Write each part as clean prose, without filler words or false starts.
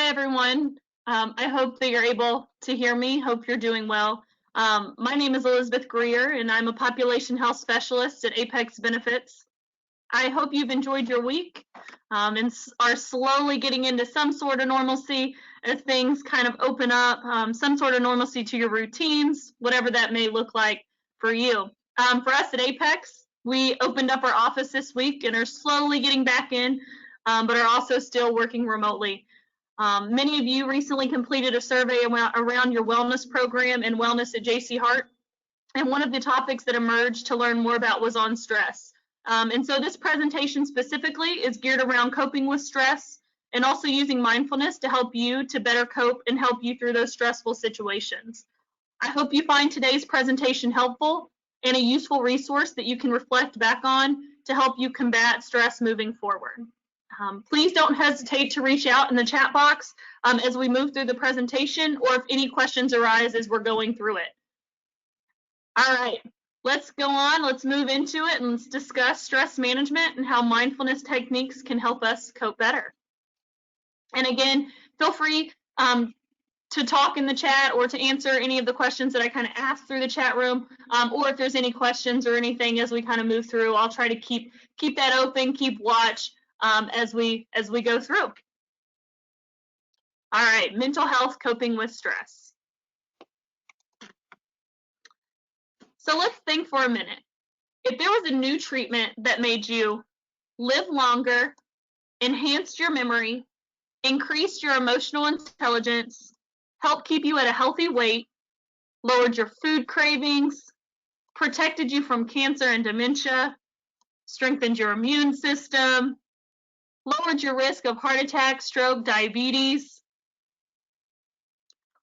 everyone. I hope that you're able to hear me. Hope you're doing well. My name is Elizabeth Greer, and I'm a population health specialist at Apex Benefits. I hope you've enjoyed your week and are slowly getting into some sort of normalcy as things kind of open up, some sort of normalcy to your routines, whatever that may look like for you. For us at Apex, we opened up our office this week and are slowly getting back in, but are also still working remotely. Many of you recently completed a survey around your wellness program and wellness at JC Hart, and one of the topics that emerged to learn more about was on stress. And so this presentation specifically is geared around coping with stress and also using mindfulness to help you to better cope and help you through those stressful situations. I hope you find today's presentation helpful and a useful resource that you can reflect back on to help you combat stress moving forward. Please don't hesitate to reach out in the chat box as we move through the presentation, or if any questions arise as we're going through it. All right, let's go on. Let's move into it and let's discuss stress management and how mindfulness techniques can help us cope better. And again, feel free to talk in the chat or to answer any of the questions that I kind of asked through the chat room, or if there's any questions or anything as we kind of move through. I'll try to keep that open, keep watch as we go through. All right, mental health, coping with stress. So let's think for a minute. If there was a new treatment that made you live longer, enhanced your memory, increased your emotional intelligence, helped keep you at a healthy weight, lowered your food cravings, protected you from cancer and dementia, strengthened your immune system, lowered your risk of heart attack, stroke, diabetes,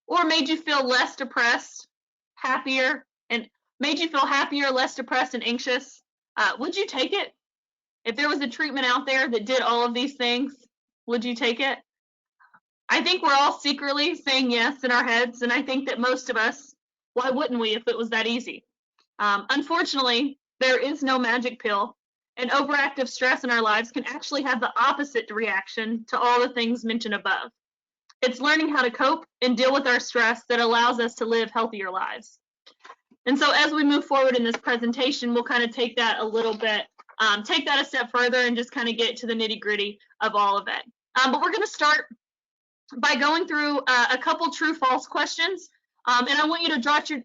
or made you feel less depressed, happier, and made you feel happier, less depressed and anxious, would you take it? If there was a treatment out there that did all of these things, would you take it? I think we're all secretly saying yes in our heads, and I think that most of us, why wouldn't we if it was that easy? Unfortunately, there is no magic pill, and overactive stress in our lives can actually have the opposite reaction to all the things mentioned above. It's learning how to cope and deal with our stress that allows us to live healthier lives. And so as we move forward in this presentation, we'll kind of take that a little bit, take that a step further and just kind of get to the nitty-gritty of all of it. But we're going to start by going through a couple true-false questions, and I want you to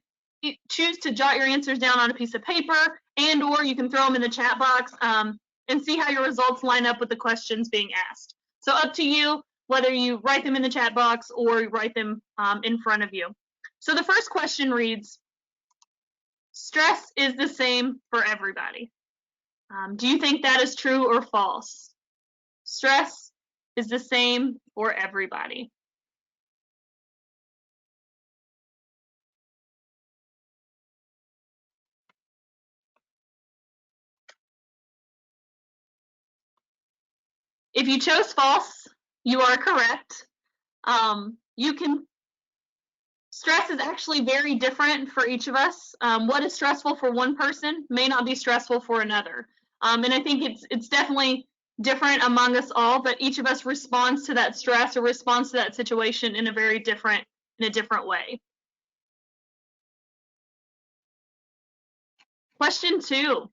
choose to jot your answers down on a piece of paper, and or you can throw them in the chat box and see how your results line up with the questions being asked. So up to you whether you write them in the chat box or write them in front of you. So the first question reads, stress is the same for everybody. Do you think that is true or false? Stress is the same for everybody. If you chose false, you are correct. Stress is actually very different for each of us. What is stressful for one person may not be stressful for another. And I think it's definitely different among us all, but each of us responds to that stress or responds to that situation in a different way. Question 2,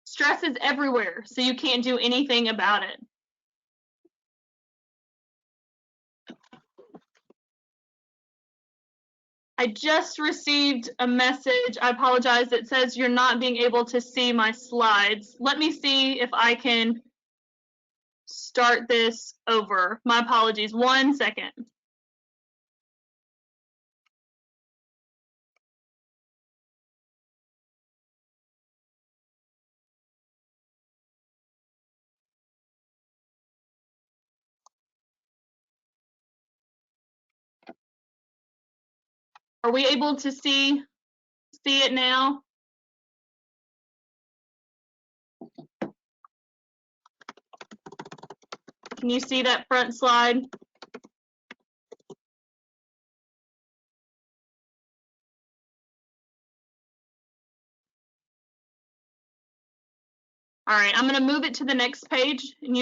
stress is everywhere, so you can't do anything about it. I just received a message, I apologize, that says you're not being able to see my slides. Let me see if I can start this over. My apologies, 1 second. Are we able to see it now? Can you see that front slide? All right, I'm going to move it to the next page, and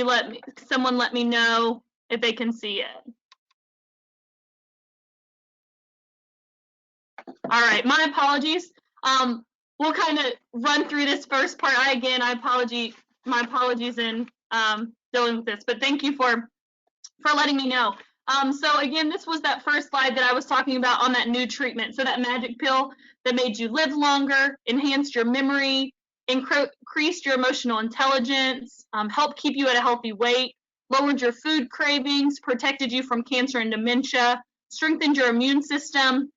someone let me know if they can see it. All right, my apologies. We'll kind of run through this first part. My apologies in dealing with this, but thank you for letting me know. So again, this was that first slide that I was talking about on that new treatment. So that magic pill that made you live longer, enhanced your memory, increased your emotional intelligence, helped keep you at a healthy weight, lowered your food cravings, protected you from cancer and dementia, strengthened your immune system,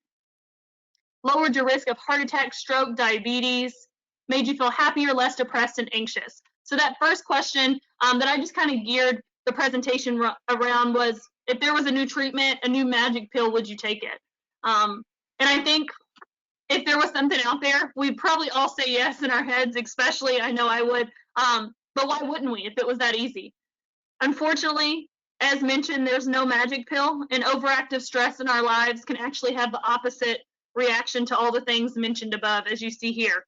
lowered your risk of heart attack, stroke, diabetes, made you feel happier, less depressed, and anxious. So that first question that I just kind of geared the presentation around was, if there was a new treatment, a new magic pill, would you take it? And I think if there was something out there, we'd probably all say yes in our heads, especially I know I would. But why wouldn't we if it was that easy? Unfortunately, as mentioned, there's no magic pill, and overactive stress in our lives can actually have the opposite reaction to all the things mentioned above, as you see here.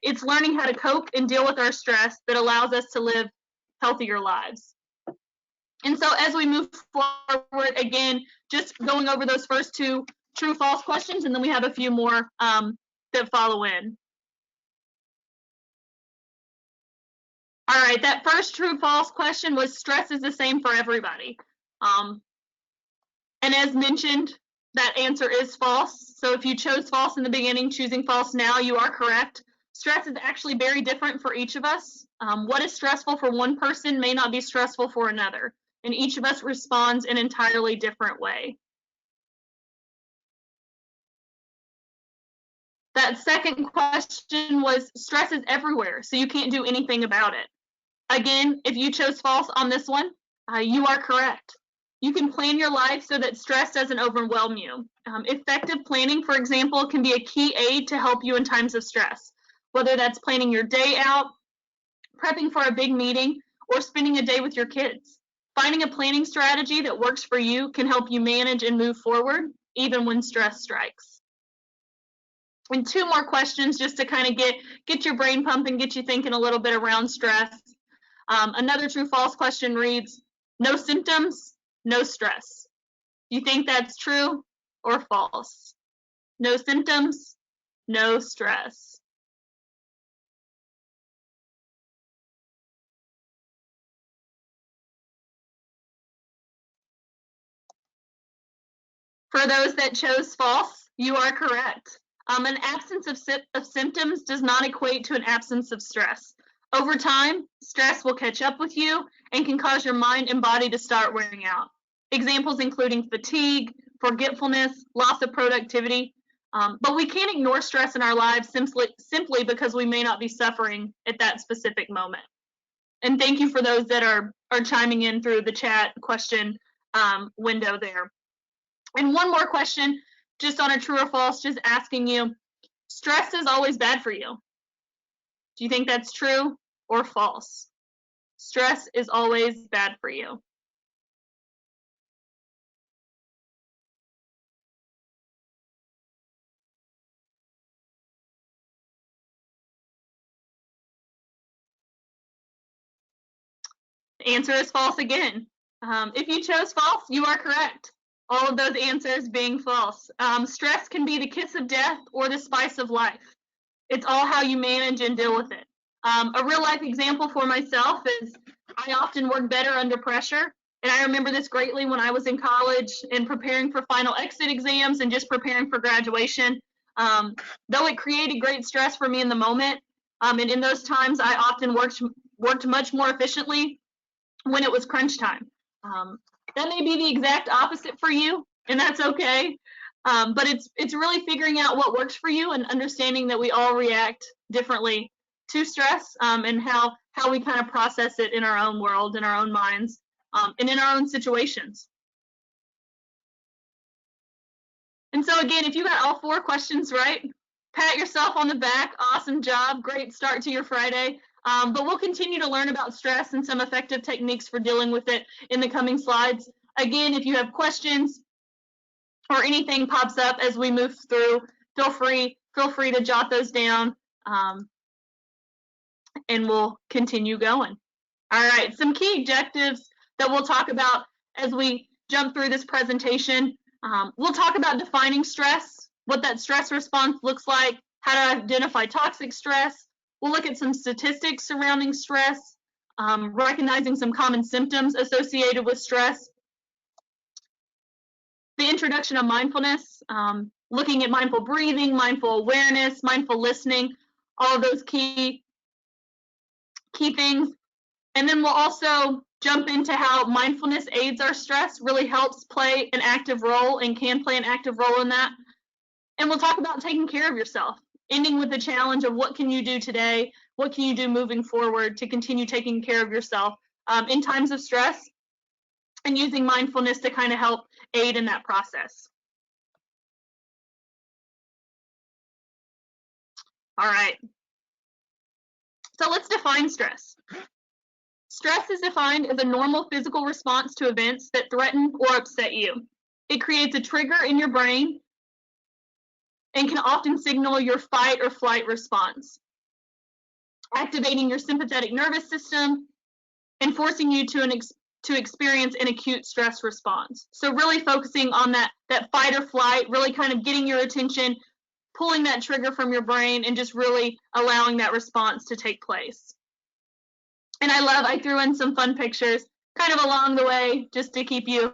It's learning how to cope and deal with our stress that allows us to live healthier lives. And so as we move forward, again, just going over those first two true-false questions, and then we have a few more that follow in. All right, that first true-false question was, stress is the same for everybody. And as mentioned, that answer is false. So if you chose false in the beginning, choosing false now, you are correct. Stress is actually very different for each of us. What is stressful for one person may not be stressful for another, and each of us responds in an entirely different way. That second question was, stress is everywhere, so you can't do anything about it. Again, if you chose false on this one, you are correct. You can plan your life so that stress doesn't overwhelm you. Effective planning, for example, can be a key aid to help you in times of stress, whether that's planning your day out, prepping for a big meeting, or spending a day with your kids. Finding a planning strategy that works for you can help you manage and move forward, even when stress strikes. And two more questions just to kind of get your brain pumping, get you thinking a little bit around stress. Another true-false question reads, no symptoms, no stress. Do you think that's true or false? No symptoms, no stress. For those that chose false, you are correct. An absence of symptoms does not equate to an absence of stress. Over time, stress will catch up with you and can cause your mind and body to start wearing out. Examples including fatigue, forgetfulness, loss of productivity. But we can't ignore stress in our lives simply because we may not be suffering at that specific moment. And thank you for those that are chiming in through the chat question window there. And one more question, just on a true or false, just asking you, stress is always bad for you. Do you think that's true or false? Stress is always bad for you. The answer is false again. If you chose false, you are correct. All of those answers being false. Stress can be the kiss of death or the spice of life. It's all how you manage and deal with it. A real life example for myself is I often work better under pressure. And I remember this greatly when I was in college and preparing for final exit exams and just preparing for graduation. Though it created great stress for me in the moment, and in those times I often worked much more efficiently when it was crunch time. That may be the exact opposite for you, and that's okay. But it's really figuring out what works for you and understanding that we all react differently to stress, and how we kind of process it in our own world, in our own minds, and in our own situations. And so again, if you got all 4 questions right, pat yourself on the back. Awesome job. Great start to your Friday. But we'll continue to learn about stress and some effective techniques for dealing with it in the coming slides. Again, if you have questions or anything pops up as we move through, feel free to jot those down, and we'll continue going. All right, some key objectives that we'll talk about as we jump through this presentation. We'll talk about defining stress, what that stress response looks like, how to identify toxic stress. We'll look at some statistics surrounding stress, recognizing some common symptoms associated with stress, the introduction of mindfulness, looking at mindful breathing, mindful awareness, mindful listening, all of those key things. And then we'll also jump into how mindfulness aids our stress, really helps play an active role and can play an active role in that. And we'll talk about taking care of yourself, ending with the challenge of what can you do today, what can you do moving forward to continue taking care of yourself in times of stress, and using mindfulness to kind of help aid in that process. All right. So let's define stress. Stress is defined as a normal physical response to events that threaten or upset you. It creates a trigger in your brain and can often signal your fight or flight response, activating your sympathetic nervous system and forcing you to experience an acute stress response. So really focusing on that fight or flight, really kind of getting your attention, pulling that trigger from your brain, and just really allowing that response to take place. And I threw in some fun pictures kind of along the way just to keep you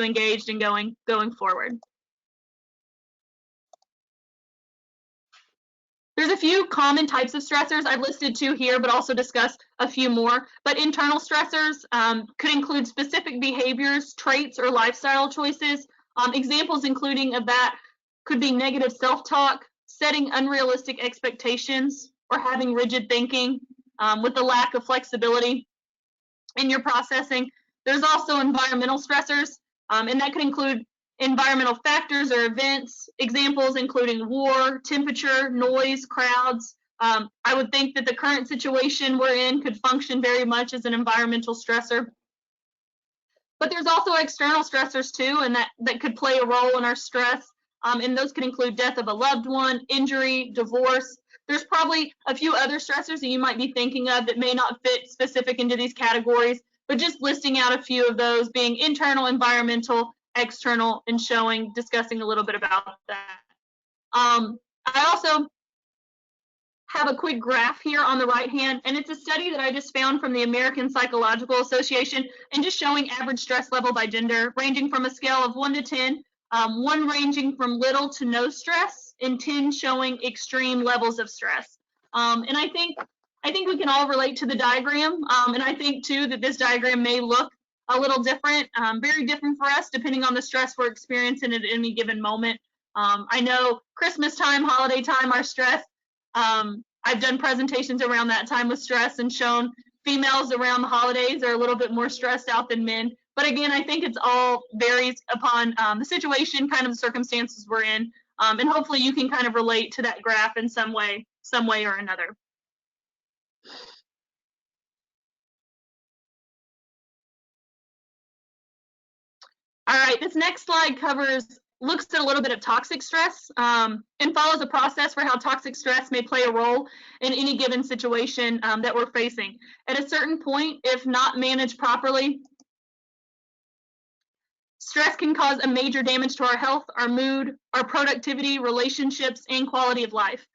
engaged and going forward. There's a few common types of stressors. I've listed 2 here, but also discussed a few more. But internal stressors could include specific behaviors, traits, or lifestyle choices. Examples including of that could be negative self-talk, setting unrealistic expectations, or having rigid thinking with the lack of flexibility in your processing. There's also environmental stressors, and that could include environmental factors or events, examples including war, temperature, noise, crowds. I would think that the current situation we're in could function very much as an environmental stressor. But there's also external stressors too, and that could play a role in our stress. And those could include death of a loved one, injury, divorce. There's probably a few other stressors that you might be thinking of that may not fit specific into these categories, but just listing out a few of those being internal, environmental, external, and discussing a little bit about that. I also have a quick graph here on the right hand, and it's a study that I just found from the American Psychological Association, and just showing average stress level by gender, ranging from a scale of 1 to 10, 1 ranging from little to no stress, and 10 showing extreme levels of stress. And I think we can all relate to the diagram, and I think too that this diagram may look a little different, very different for us depending on the stress we're experiencing at any given moment. I know Christmas time, holiday time, our stress, I've done presentations around that time with stress and shown females around the holidays are a little bit more stressed out than men. But again, I think it's all varies upon the situation, kind of the circumstances we're in, and hopefully you can kind of relate to that graph in some way or another. All right, this next slide looks at a little bit of toxic stress and follows a process for how toxic stress may play a role in any given situation that we're facing. At a certain point, if not managed properly, stress can cause a major damage to our health, our mood, our productivity, relationships, and quality of life.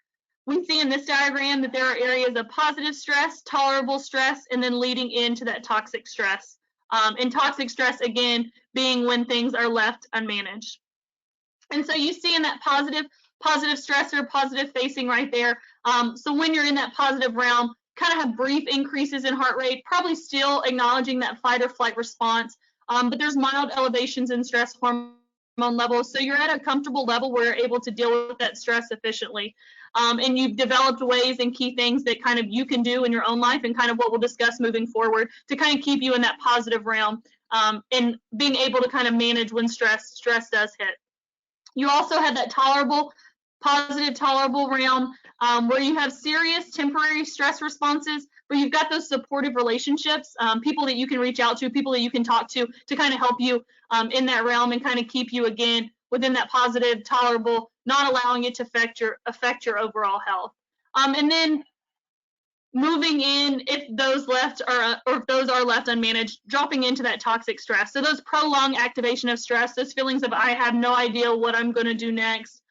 We see in this diagram that there are areas of positive stress, tolerable stress, and then leading into that toxic stress. And toxic stress, again, being when things are left unmanaged. And so you see in that positive stressor, positive facing right there. So when you're in that positive realm, kind of have brief increases in heart rate, probably still acknowledging that fight or flight response, but there's mild elevations in stress hormone levels. So you're at a comfortable level where you're able to deal with that stress efficiently. And you've developed ways and key things that kind of you can do in your own life, and kind of what we'll discuss moving forward to kind of keep you in that positive realm and being able to kind of manage when stress does hit. You also have that positive tolerable realm where you have serious temporary stress responses, where you've got those supportive relationships, people that you can reach out to, people that you can talk to kind of help you in that realm and kind of keep you again within that positive, tolerable, not allowing it to affect your overall health. And then moving in, if those are left unmanaged, dropping into that toxic stress. So those prolonged activation of stress, those feelings of I have no idea what I'm going to do next,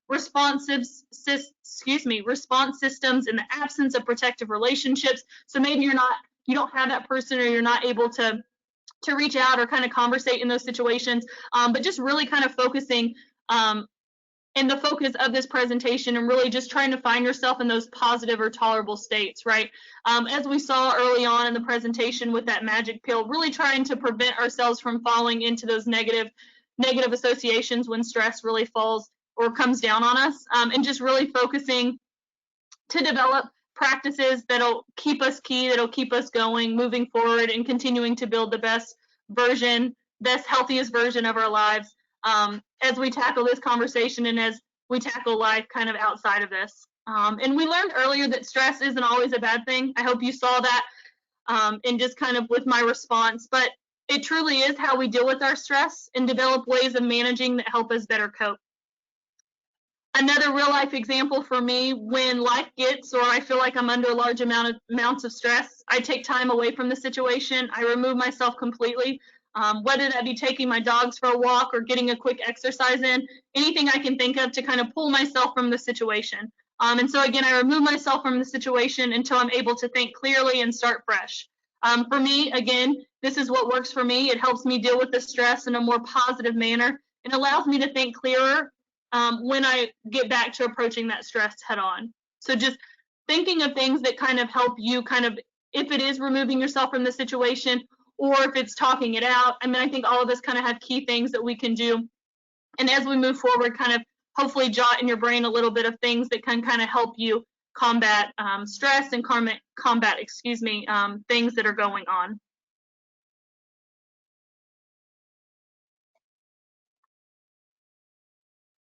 response systems in the absence of protective relationships. So maybe you don't have that person, or you're not able to reach out or kind of conversate in those situations, but just really kind of focusing in the focus of this presentation and really just trying to find yourself in those positive or tolerable states, right? As we saw early on in the presentation with that magic pill, really trying to prevent ourselves from falling into those negative associations when stress really falls or comes down on us, and just really focusing to develop practices that'll keep us that'll keep us going, moving forward, and continuing to build the best, healthiest version of our lives as we tackle this conversation and as we tackle life kind of outside of this. And we learned earlier that stress isn't always a bad thing. I hope you saw that and just kind of with my response, but it truly is how we deal with our stress and develop ways of managing that help us better cope. Another real life example for me, when life gets, or I feel like I'm under a large amounts of stress, I take time away from the situation. I remove myself completely, whether that be taking my dogs for a walk or getting a quick exercise in, anything I can think of to kind of pull myself from the situation. And so again, I remove myself from the situation until I'm able to think clearly and start fresh. For me, again, this is what works for me. It helps me deal with the stress in a more positive manner and allows me to think clearer when I get back to approaching that stress head on. So just thinking of things that kind of help you kind of, if it is removing yourself from the situation or if it's talking it out. I mean, I think all of us kind of have key things that we can do. And as we move forward, kind of hopefully jot in your brain a little bit of things that can kind of help you combat stress and combat things that are going on.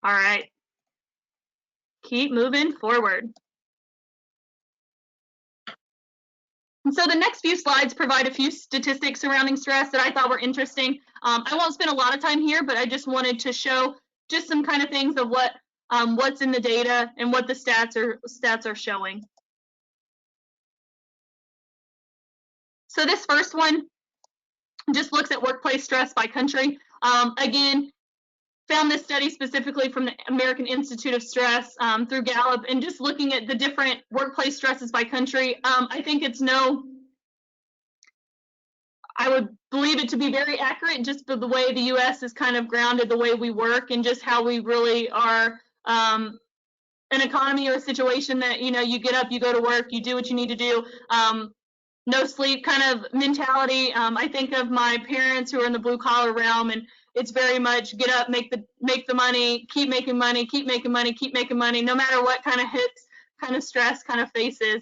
All right, keep moving forward. And so the next few slides provide a few statistics surrounding stress that I thought were interesting. I won't spend a lot of time here, but I just wanted to show just some kind of things of what's in the data and what the stats are showing. So this first one just looks at workplace stress by country. Again, found this study specifically from the American Institute of Stress through Gallup, and just looking at the different workplace stresses by country. I think I would believe it to be very accurate just for the way the US is kind of grounded, the way we work, and just how we really are an economy or a situation that, you get up, you go to work, you do what you need to do. No sleep kind of mentality. I think of my parents who are in the blue collar realm, and it's very much get up, make the money, keep making money, keep making money, keep making money, no matter what kind of hits, kind of stress kind of faces.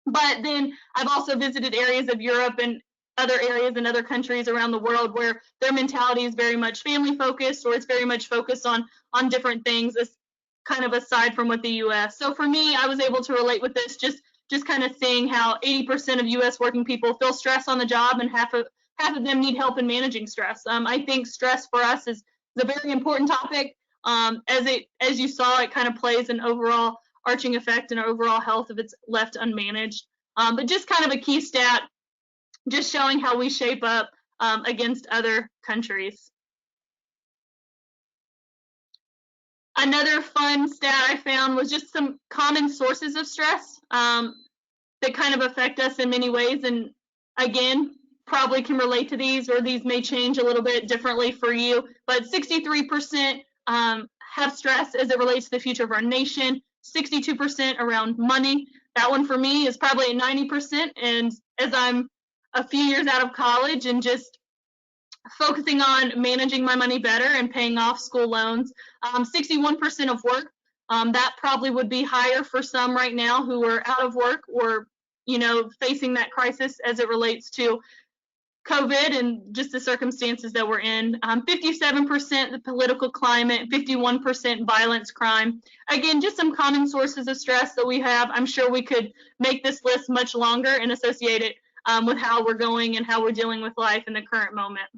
But then I've also visited areas of Europe and other areas in other countries around the world where their mentality is very much family focused, or it's very much focused on different things, kind of aside from what the US. So for me, I was able to relate with this, just kind of seeing how 80% of US working people feel stress on the job, and half of them need help in managing stress. I think stress for us is a very important topic. As you saw, it kind of plays an overall arching effect in our overall health if it's left unmanaged. But just kind of a key stat, just showing how we shape up against other countries. Another fun stat I found was just some common sources of stress that kind of affect us in many ways. And again, probably can relate to these, or these may change a little bit differently for you. But 63% have stress as it relates to the future of our nation, 62% around money. That one for me is probably at 90%. And as I'm a few years out of college and just focusing on managing my money better and paying off school loans, 61% of work, that probably would be higher for some right now who are out of work or, facing that crisis as it relates to COVID and just the circumstances that we're in. 57% the political climate, 51% violence, crime. Again, just some common sources of stress that we have. I'm sure we could make this list much longer and associate it with how we're going and how we're dealing with life in the current moment.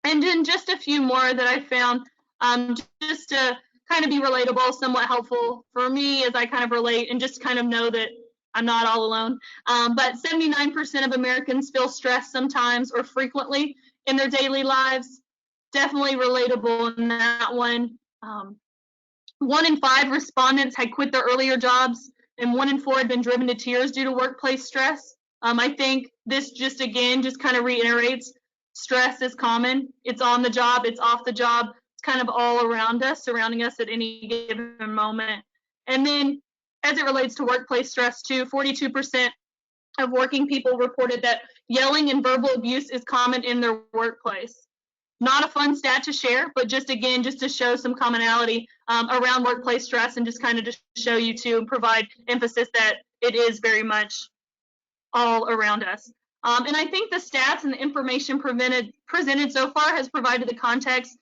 And then just a few more that I found just to kind of be relatable, somewhat helpful for me as I kind of relate and just kind of know that I'm not all alone. But 79% of Americans feel stressed sometimes or frequently in their daily lives. Definitely relatable in that one. 1 in 5 respondents had quit their earlier jobs, and 1 in 4 had been driven to tears due to workplace stress. I think this just kind of reiterates stress is common. It's on the job, it's off the job, it's kind of all around us, surrounding us at any given moment. And then as it relates to workplace stress too, 42% of working people reported that yelling and verbal abuse is common in their workplace. Not a fun stat to share, but just to show some commonality around workplace stress, and just kind of to show you too and provide emphasis that it is very much all around us. And I think the stats and the information presented so far has provided the context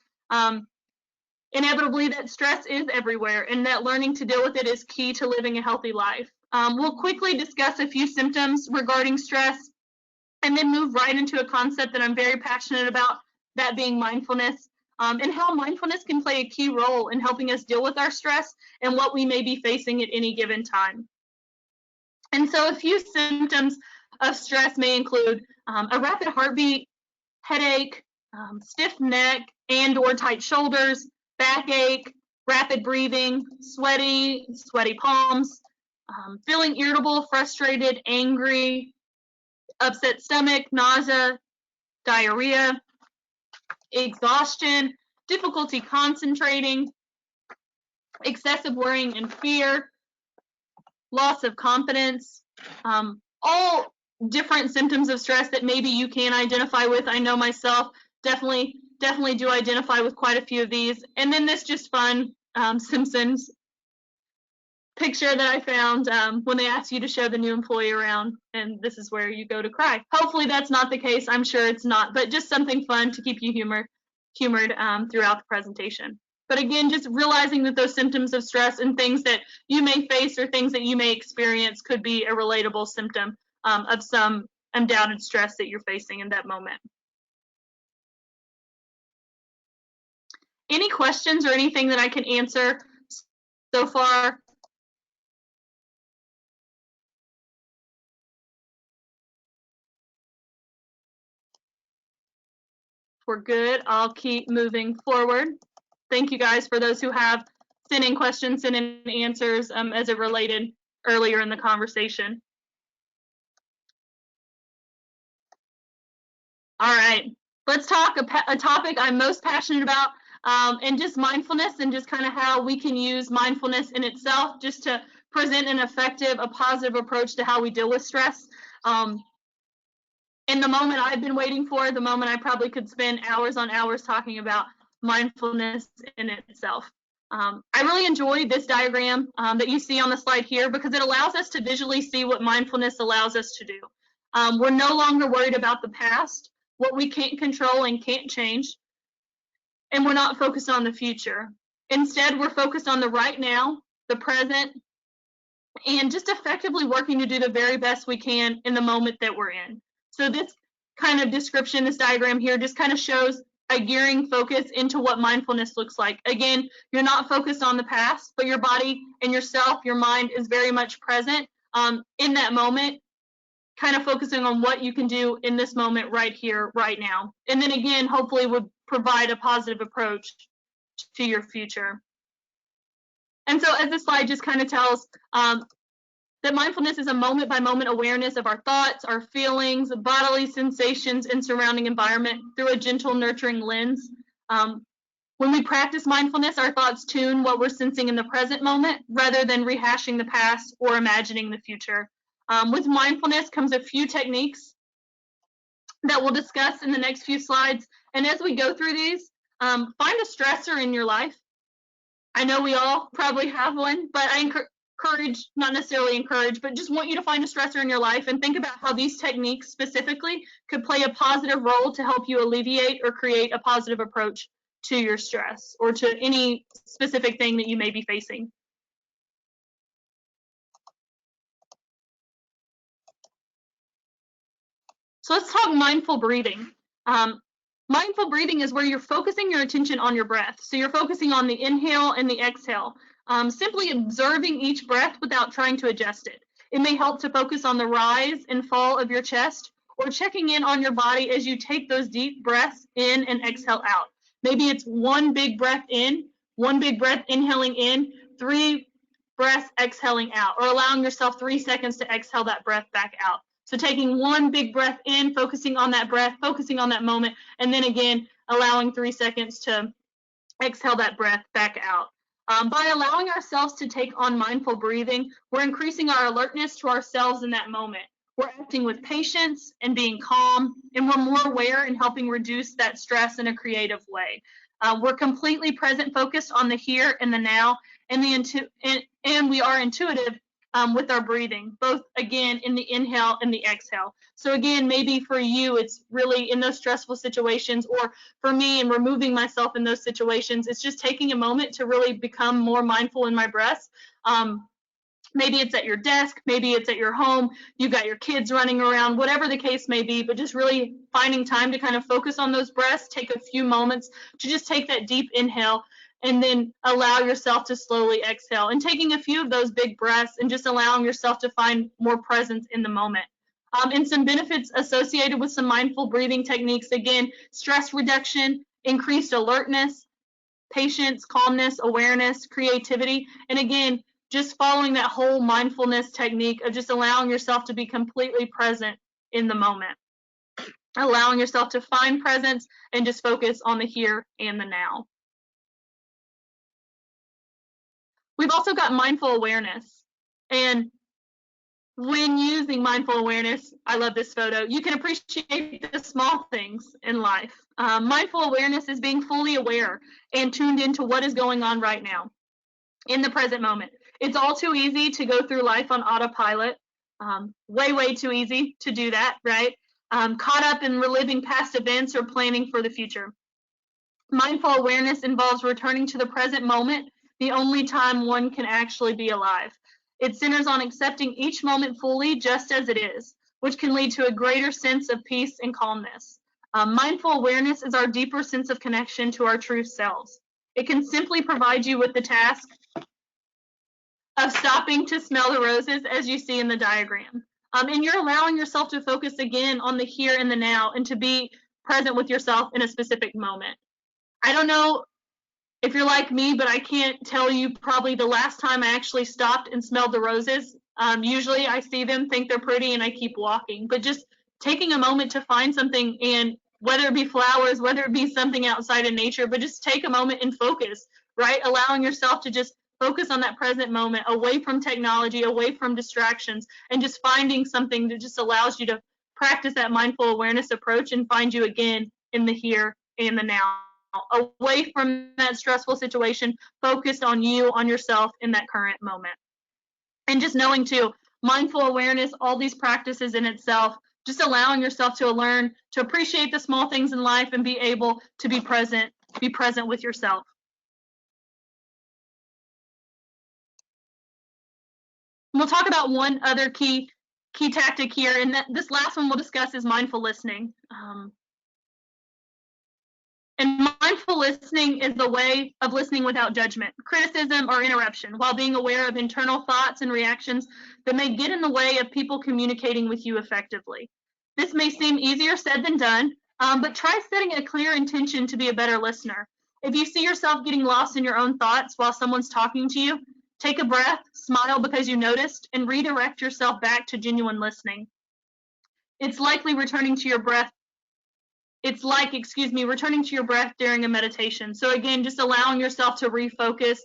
inevitably that stress is everywhere, and that learning to deal with it is key to living a healthy life. We'll quickly discuss a few symptoms regarding stress, and then move right into a concept that I'm very passionate about, that being mindfulness, and how mindfulness can play a key role in helping us deal with our stress and what we may be facing at any given time. And so a few symptoms of stress may include a rapid heartbeat, headache, stiff neck and/or tight shoulders, backache, rapid breathing, sweaty palms, feeling irritable, frustrated, angry, upset stomach, nausea, diarrhea, exhaustion, difficulty concentrating, excessive worrying and fear, loss of confidence, all different symptoms of stress that maybe you can identify with. I know myself definitely do identify with quite a few of these. And then this just fun Simpsons picture that I found when they asked you to show the new employee around, and this is where you go to cry. Hopefully that's not the case. I'm sure it's not, but just something fun to keep you humored throughout the presentation. But again, just realizing that those symptoms of stress and things that you may face or things that you may experience could be a relatable symptom of some undoubted stress that you're facing in that moment. Any questions or anything that I can answer so far? We're good. I'll keep moving forward. Thank you guys for those who have sent in questions, sent in answers as it related earlier in the conversation. All right, let's talk a topic I'm most passionate about, and just mindfulness, and just kind of how we can use mindfulness in itself just to present an effective, a positive approach to how we deal with stress. In the moment I've been waiting for, the moment I probably could spend hours on hours talking about mindfulness in itself. I really enjoy this diagram that you see on the slide here, because it allows us to visually see what mindfulness allows us to do. We're no longer worried about the past, what we can't control and can't change, and we're not focused on the future. Instead, we're focused on the right now, the present, and just effectively working to do the very best we can in the moment that we're in. So this kind of description, this diagram here, just kind of shows a gearing focus into what mindfulness looks like. Again, you're not focused on the past, but your body and yourself, your mind is very much present in that moment, kind of focusing on what you can do in this moment right here, right now. And then again, hopefully would provide a positive approach to your future. And so as this slide just kind of tells, that mindfulness is a moment-by-moment awareness of our thoughts, our feelings, bodily sensations, and surrounding environment through a gentle, nurturing lens. When we practice mindfulness, our thoughts tune what we're sensing in the present moment rather than rehashing the past or imagining the future. With mindfulness comes a few techniques that we'll discuss in the next few slides. And as we go through these, find a stressor in your life. I know we all probably have one, but I not necessarily encourage, but just want you to find a stressor in your life and think about how these techniques specifically could play a positive role to help you alleviate or create a positive approach to your stress or to any specific thing that you may be facing. So let's talk mindful breathing. Mindful breathing is where you're focusing your attention on your breath. So you're focusing on the inhale and the exhale. Simply observing each breath without trying to adjust it. It may help to focus on the rise and fall of your chest, or checking in on your body as you take those deep breaths in and exhale out. Maybe it's one big breath in 1 big breath inhaling in, 3 breaths exhaling out, or allowing yourself 3 seconds to exhale that breath back out. So taking 1 big breath in, focusing on that breath, focusing on that moment, and then again, allowing 3 seconds to exhale that breath back out. By allowing ourselves to take on mindful breathing, we're increasing our alertness to ourselves in that moment. We're acting with patience and being calm, and we're more aware and helping reduce that stress in a creative way. We're completely present, focused on the here and the now, and we are intuitive with our breathing, both again in the inhale and the exhale. So again, maybe for you, it's really in those stressful situations, or for me in removing myself in those situations, it's just taking a moment to really become more mindful in my breaths. Maybe it's at your desk, maybe it's at your home, you've got your kids running around, whatever the case may be, but just really finding time to kind of focus on those breaths, take a few moments to just take that deep inhale and then allow yourself to slowly exhale, and taking a few of those big breaths and just allowing yourself to find more presence in the moment. And some benefits associated with some mindful breathing techniques, again, stress reduction, increased alertness, patience, calmness, awareness, creativity, and again, just following that whole mindfulness technique of just allowing yourself to be completely present in the moment, allowing yourself to find presence and just focus on the here and the now. We've also got mindful awareness. And when using mindful awareness, I love this photo, you can appreciate the small things in life. Mindful awareness is being fully aware and tuned into what is going on right now in the present moment. It's all too easy to go through life on autopilot, way too easy to do that, right? Caught up in reliving past events or planning for the future. Mindful awareness involves returning to the present moment, the only time one can actually be alive. It centers on accepting each moment fully just as it is, which can lead to a greater sense of peace and calmness. Mindful awareness is our deeper sense of connection to our true selves. It can simply provide you with the task of stopping to smell the roses, as you see in the diagram. And you're allowing yourself to focus again on the here and the now, and to be present with yourself in a specific moment. I don't know if you're like me, but I can't tell you probably the last time I actually stopped and smelled the roses. Usually I see them, think they're pretty, and I keep walking. But just taking a moment to find something, and whether it be flowers, whether it be something outside in nature, but just take a moment and focus, right? Allowing yourself to just focus on that present moment, away from technology, away from distractions, and just finding something that just allows you to practice that mindful awareness approach and find you again in the here and the now, away from that stressful situation, focused on you, on yourself in that current moment. And just knowing too, mindful awareness, all these practices in itself, just allowing yourself to learn to appreciate the small things in life and be able to be present with yourself. We'll talk about one other key tactic here, and this last one we'll discuss is mindful listening. And mindful listening is the way of listening without judgment, criticism, or interruption, while being aware of internal thoughts and reactions that may get in the way of people communicating with you effectively. This may seem easier said than done, but try setting a clear intention to be a better listener. If you see yourself getting lost in your own thoughts while someone's talking to you, take a breath, smile because you noticed, and redirect yourself back to genuine listening. It's likely returning to your breath. It's like, returning to your breath during a meditation. So again, just allowing yourself to refocus.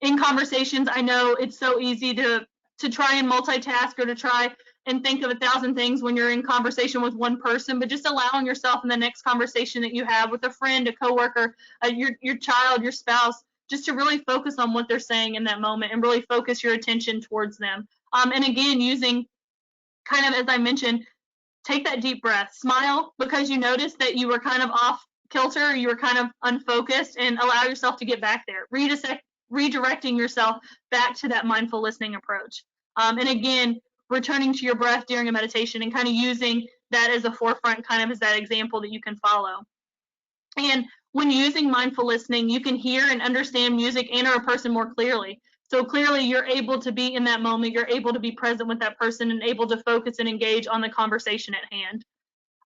In conversations, I know it's so easy to try and multitask, or to try and think of 1,000 things when you're in conversation with one person, but just allowing yourself in the next conversation that you have with a friend, a coworker, your child, your spouse, just to really focus on what they're saying in that moment and really focus your attention towards them. And again, using kind of, as I mentioned, take that deep breath, smile because you noticed that you were kind of off kilter, you were kind of unfocused, and allow yourself to get back there, redirecting yourself back to that mindful listening approach. And again, returning to your breath during a meditation and kind of using that as a forefront, kind of as that example that you can follow. And when using mindful listening, you can hear and understand music and or a person more clearly. So clearly you're able to be in that moment, you're able to be present with that person and able to focus and engage on the conversation at hand.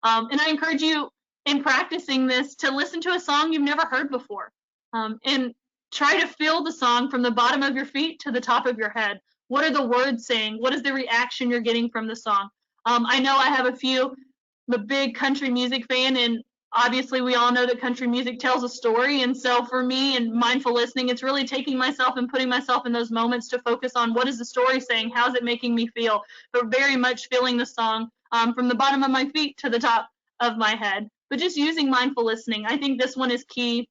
And I encourage you in practicing this to listen to a song you've never heard before. And Try to feel the song from the bottom of your feet to the top of your head. What are the words saying? What is the reaction you're getting from the song? I know I have I'm a big country music fan, and obviously we all know that country music tells a story. And so for me and mindful listening, it's really taking myself and putting myself in those moments to focus on what is the story saying? How's it making me feel? But very much feeling the song from the bottom of my feet to the top of my head. But just using mindful listening, I think this one is key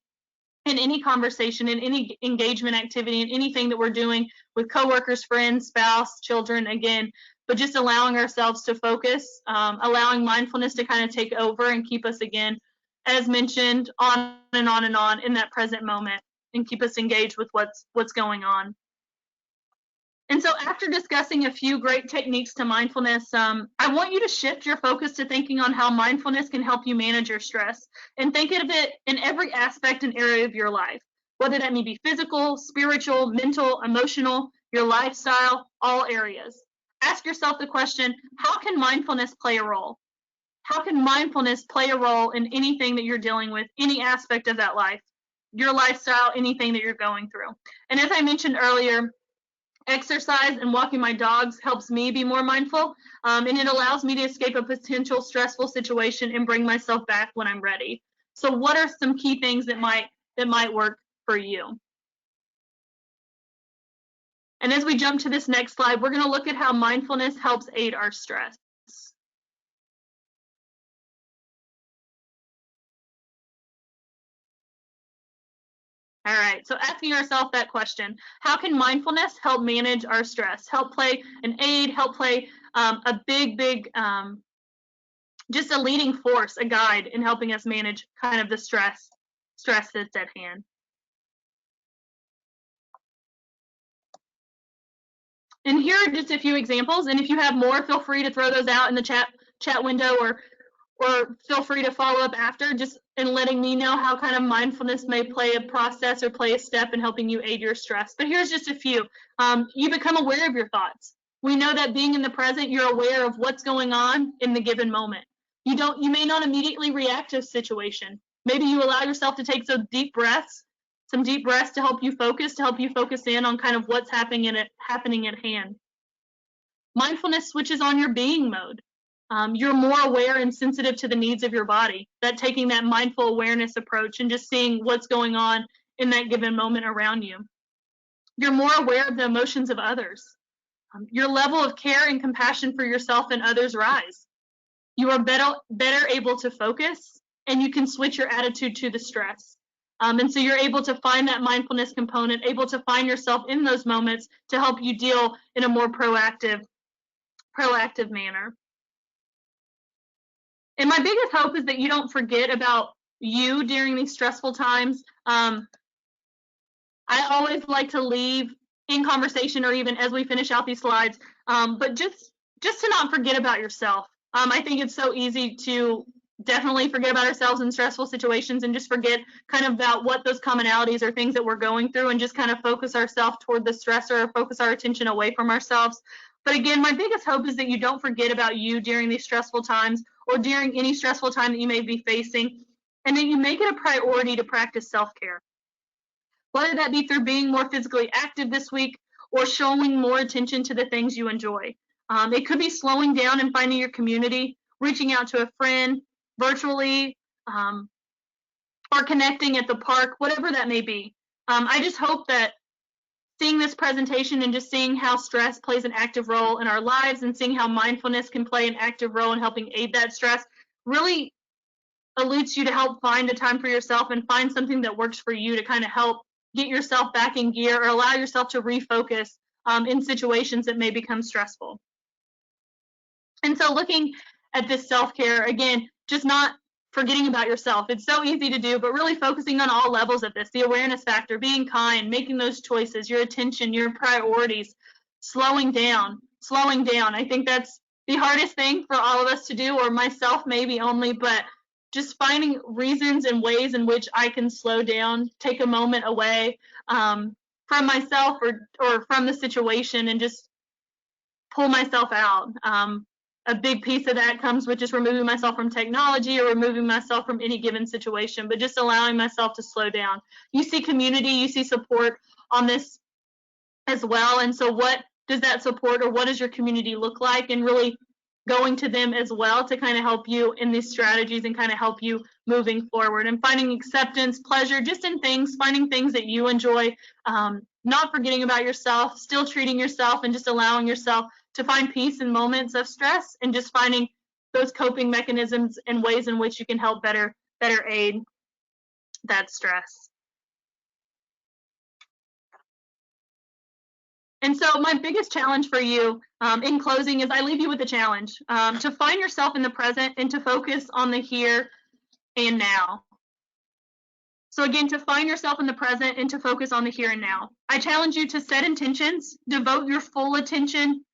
in any conversation, in any engagement activity, in anything that we're doing with coworkers, friends, spouse, children, again, but just allowing ourselves to focus, allowing mindfulness to kind of take over and keep us, again, as mentioned, on and on and on in that present moment, and keep us engaged with what's going on. And so after discussing a few great techniques to mindfulness, I want you to shift your focus to thinking on how mindfulness can help you manage your stress, and think of it in every aspect and area of your life, whether that may be physical, spiritual, mental, emotional, your lifestyle, all areas. Ask yourself the question, how can mindfulness play a role? How can mindfulness play a role in anything that you're dealing with, any aspect of that life, your lifestyle, anything that you're going through? And as I mentioned earlier, exercise and walking my dogs helps me be more mindful, and it allows me to escape a potential stressful situation and bring myself back when I'm ready. So what are some key things that might work for you? And as we jump to this next slide, we're going to look at how mindfulness helps aid our stress. All right, so asking ourselves that question, how can mindfulness help manage our stress, help play an aid, help play a big, just a leading force, a guide in helping us manage kind of the stress that's at hand. And here are just a few examples, and if you have more, feel free to throw those out in the chat window, or feel free to follow up after, just in letting me know how kind of mindfulness may play a process or play a step in helping you aid your stress. But here's just a few. You become aware of your thoughts. We know that being in the present, you're aware of what's going on in the given moment. You may not immediately react to a situation. Maybe you allow yourself to take some deep breaths to help you focus in on kind of what's happening at hand. Mindfulness switches on your being mode. You're more aware and sensitive to the needs of your body, that taking that mindful awareness approach and just seeing what's going on in that given moment around you. You're more aware of the emotions of others. Your level of care and compassion for yourself and others rise. You are better able to focus, and you can switch your attitude to the stress. And so you're able to find that mindfulness component, able to find yourself in those moments to help you deal in a more proactive manner. And my biggest hope is that you don't forget about you during these stressful times. I always like to leave in conversation, or even as we finish out these slides, but just to not forget about yourself. I think it's so easy to definitely forget about ourselves in stressful situations and just forget kind of about what those commonalities or things that we're going through, and just kind of focus ourselves toward the stressor, or focus our attention away from ourselves. But again, my biggest hope is that you don't forget about you during these stressful times, or during any stressful time that you may be facing, and that you make it a priority to practice self-care. Whether that be through being more physically active this week, or showing more attention to the things you enjoy. It could be slowing down and finding your community, reaching out to a friend virtually, or connecting at the park, whatever that may be. I just hope that seeing this presentation and just seeing how stress plays an active role in our lives, and seeing how mindfulness can play an active role in helping aid that stress, really alludes you to help find a time for yourself and find something that works for you to kind of help get yourself back in gear, or allow yourself to refocus in situations that may become stressful. And so looking at this self-care, again, just not forgetting about yourself. It's so easy to do, but really focusing on all levels of this, the awareness factor, being kind, making those choices, your attention, your priorities, slowing down. I think that's the hardest thing for all of us to do, or myself maybe only, but just finding reasons and ways in which I can slow down, take a moment away from myself or from the situation, and just pull myself out. a big piece of that comes with just removing myself from technology or removing myself from any given situation, but just allowing myself to slow down. You see community, you see support on this as well. And so what does that support, or what does your community look like? And really going to them as well to kind of help you in these strategies and kind of help you moving forward and finding acceptance, pleasure, just in things, finding things that you enjoy, not forgetting about yourself, still treating yourself, and just allowing yourself to find peace in moments of stress, and just finding those coping mechanisms and ways in which you can help better aid that stress. And so my biggest challenge for you in closing is I leave you with a challenge to find yourself in the present and to focus on the here and now. So again, to find yourself in the present and to focus on the here and now. I challenge you to set intentions, devote your full attention,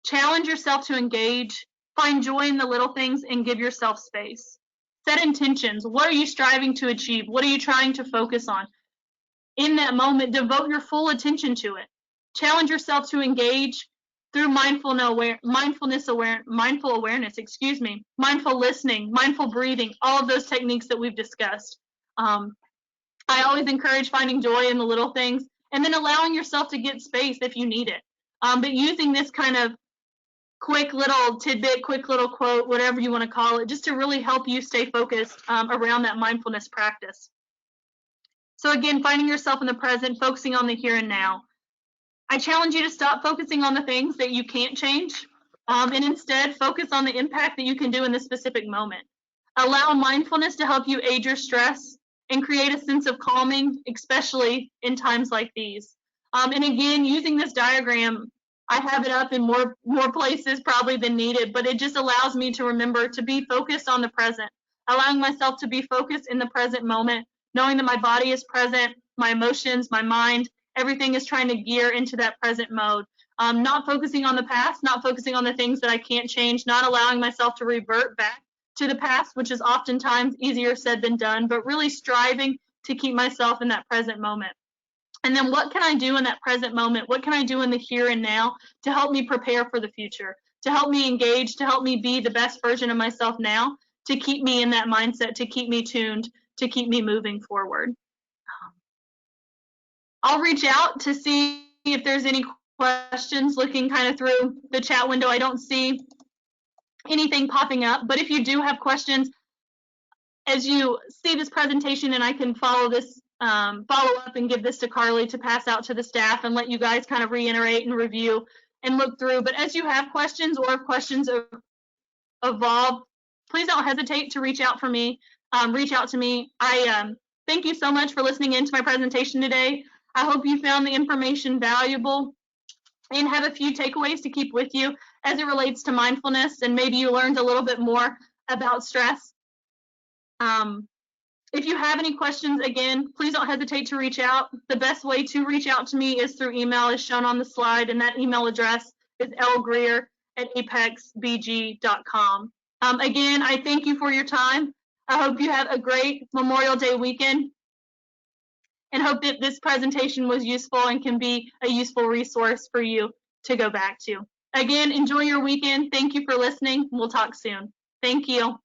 challenge yourself to engage, find joy in the little things, and give yourself space. Set intentions. What are you striving to achieve? What are you trying to focus on? In that moment, devote your full attention to it. Challenge yourself to engage through mindful awareness, mindful listening, mindful breathing, all of those techniques that we've discussed. I always encourage finding joy in the little things, and then allowing yourself to get space if you need it. But using this kind of quick little tidbit, quick little quote, whatever you want to call it, just to really help you stay focused around that mindfulness practice. So again, finding yourself in the present, focusing on the here and now. I challenge you to stop focusing on the things that you can't change, and instead focus on the impact that you can do in this specific moment. Allow mindfulness to help you aid your stress and create a sense of calming, especially in times like these. And again, using this diagram, I have it up in more places probably than needed, but it just allows me to remember to be focused on the present, allowing myself to be focused in the present moment, knowing that my body is present, my emotions, my mind, everything is trying to gear into that present mode. Not focusing on the past, not focusing on the things that I can't change, not allowing myself to revert back to the past, which is oftentimes easier said than done, but really striving to keep myself in that present moment. And then what can I do in that present moment? What can I do in the here and now to help me prepare for the future, to help me engage, to help me be the best version of myself now, to keep me in that mindset, to keep me tuned, to keep me moving forward. I'll reach out to see if there's any questions. Looking kind of through the chat window, I don't see anything popping up, but if you do have questions, as you see this presentation, and I can follow up and give this to Carly to pass out to the staff and let you guys kind of reiterate and review and look through. But as you have questions, or if questions evolve, please don't hesitate to reach out to me. I thank you so much for listening in to my presentation today. I hope you found the information valuable and have a few takeaways to keep with you as it relates to mindfulness, and maybe you learned a little bit more about stress. If you have any questions, again, please don't hesitate to reach out. The best way to reach out to me is through email, as shown on the slide, and that email address is lgreer@apexbg.com. Again, I thank you for your time. I hope you have a great Memorial Day weekend, and hope that this presentation was useful and can be a useful resource for you to go back to. Again, enjoy your weekend. Thank you for listening. We'll talk soon. Thank you.